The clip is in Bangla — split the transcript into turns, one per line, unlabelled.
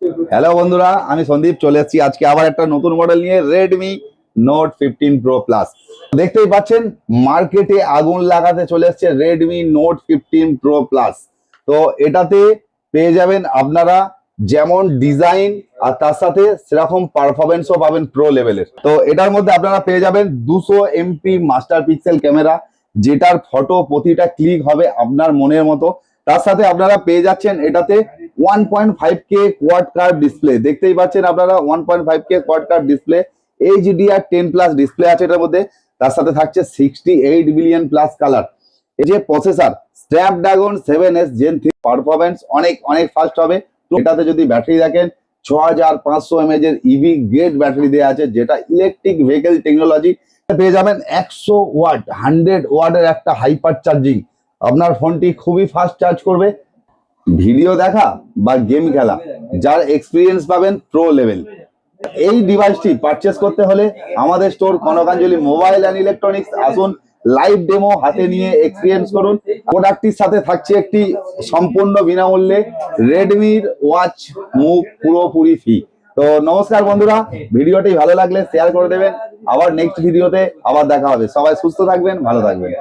হ্যালো বন্ধুরা, আমি সন্দীপ চলে এসেছি আজকে আবার একটা নতুন মডেল নিয়ে রেডমি নোট 15 প্রো প্লাস। দেখতেই পাচ্ছেন মার্কেটে আগুন লাগাতে চলে এসেছে রেডমি নোট 15 প্রো প্লাস। তো এটাতে পেয়ে যাবেন আপনারা যেমন ডিজাইন আর তার সাথে সেরকম পারফরমেন্সও পাবেন প্রো লেভেলের। তো এটার মধ্যে আপনারা পেয়ে যাবেন 200 এমপি মাস্টার পিক্সেল ক্যামেরা, যেটার ফটো প্রতিটা ক্লিক হবে আপনার মনের মতো। তার সাথে আপনারা পেয়ে যাচ্ছেন এটাতে 1.5K কোয়াড কার্ভ ডিসপ্লে। দেখতেই পাচ্ছেন আপনারা 1.5K quad curve display, HDR10+ display আছে এটার মধ্যে। তার সাথে থাকছে 68 বিলিয়ন প্লাস কালার। এই যে processor Snapdragon 7S Gen 3, performance অনেক অনেক ফাস্ট হবে। তো এটাতে যদি ব্যাটারি দেখেন 6500 mAh এর ইভি গ্রেড ব্যাটারি দেওয়া আছে, যেটা ইলেকট্রিক ভেহিকেল টেকনোলজি। পেয়ে যাবেন 100 ওয়াট 100 ওয়াটের একটা হাইপার চার্জিং। আপনার ফোনটি খুবই ফাস্ট চার্জ করবে। ভিডিও দেখা বা গেম খেলা যার এক্সপিরিয়েন্স পাবেন প্রো লেভেল। এই ডিভাইসটি পারচেস করতে হলে আমাদের store Kanakanjali mobile and electronics আসুন, লাইভ ডেমো হাতে নিয়ে এক্সপিরিয়েন্স করুন। প্রোডাক্টটির সাথে থাকছে একটি সম্পূর্ণ বিনামূল্যে রেডমির ওয়াচ মুভ পুরোপুরি ফ্রি। তো নমস্কার বন্ধুরা, ভিডিওটি ভালো লাগলে শেয়ার করে দেবেন। আবার নেক্সট ভিডিওতে আবার দেখা হবে। সবাই সুস্থ থাকবেন, ভালো থাকবেন।